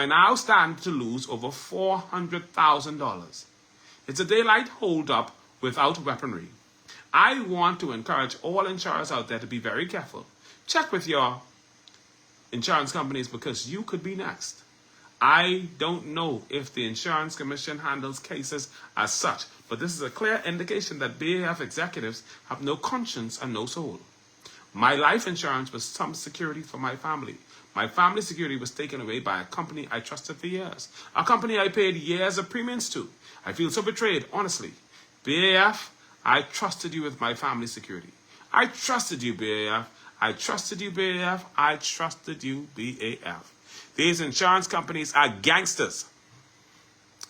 I now stand to lose over $400,000. It's a daylight hold-up without weaponry. I want to encourage all insurers out there to be very careful. Check with your insurance companies because you could be next. I don't know if the Insurance Commission handles cases as such, but this is a clear indication that BAF executives have no conscience and no soul. My life insurance was some security for my family. My family security was taken away by a company I trusted for years, a company I paid years of premiums to. I feel so betrayed, honestly. BAF, I trusted you with my family security. I trusted you, BAF. I trusted you, BAF. I trusted you, BAF. These insurance companies are gangsters.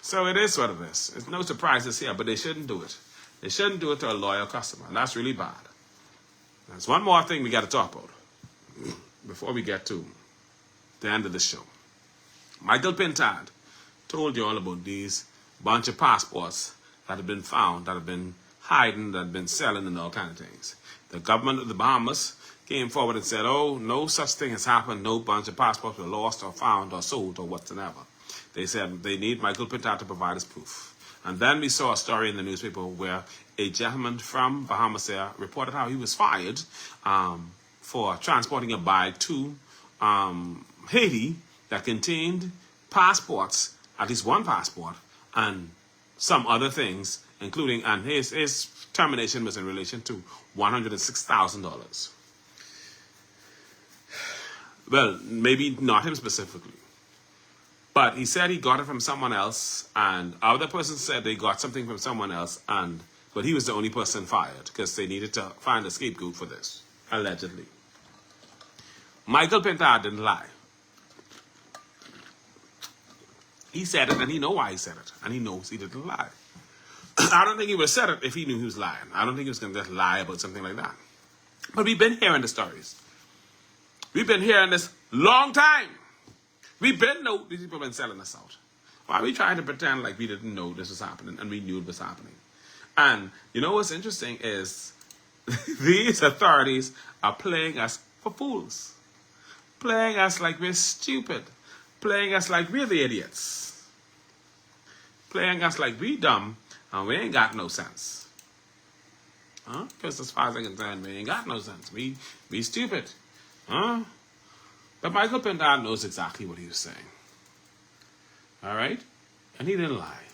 So it is what it is. There's no surprises here, but they shouldn't do it. They shouldn't do it to a loyal customer, and that's really bad. There's one more thing we got to talk about before we get to the end of the show. Michael Pintard told you all about these bunch of passports that have been found, that have been hiding, that have been selling and all kinds of things. The government of the Bahamas came forward and said, oh, no such thing has happened. No bunch of passports were lost or found or sold or whatsoever. They said they need Michael Pintard to provide us proof. And then we saw a story in the newspaper where a gentleman from Bahamas reported how he was fired for transporting a bag to Haiti that contained passports, at least one passport, and some other things, including, and his termination was in relation to $106,000. Well, maybe not him specifically. But he said he got it from someone else, and other person said they got something from someone else, but he was the only person fired because they needed to find a scapegoat for this, allegedly. Michael Pintard didn't lie. He said it, and he knows why he said it, and he knows he didn't lie. I don't think he would have said it if he knew he was lying. I don't think he was going to just lie about something like that. But we've been hearing the stories. We've been hearing this long time. We've been know these people have been selling us out. Why are we trying to pretend like we didn't know this was happening and we knew it was happening? And you know what's interesting is these authorities are playing us for fools. Playing us like we're stupid. Playing us like we're the idiots. Playing us like we dumb and we ain't got no sense. Because as far as I'm concerned, we ain't got no sense. We stupid. But Michael Pintard knows exactly what he was saying. All right? And he didn't lie.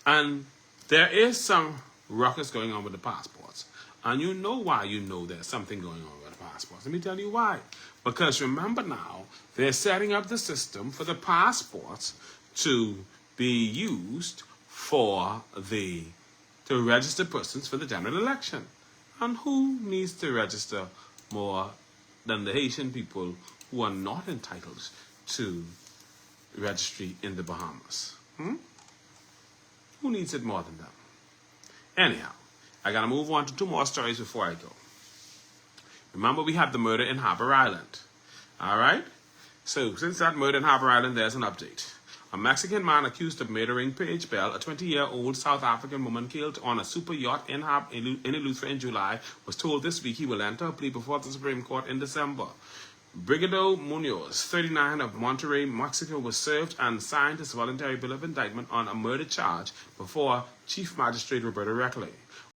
And there is some ruckus going on with the passports. And you know why you know there's something going on with the passports. Let me tell you why. Because remember now, they're setting up the system for the passports to be used to register persons for the general election. And who needs to register more than the Haitian people who are not entitled to registry in the Bahamas? Who needs it more than them? Anyhow, I gotta move on to two more stories before I go. Remember, we had the murder in Harbour Island. All right? So, since that murder in Harbour Island, there's an update. A Mexican man accused of murdering Paige Bell, a 20-year-old South African woman killed on a super yacht in Eleuthera in July, was told this week he will enter a plea before the Supreme Court in December. Brigado Munoz, 39, of Monterrey, Mexico, was served and signed his voluntary bill of indictment on a murder charge before Chief Magistrate Roberto Reckley.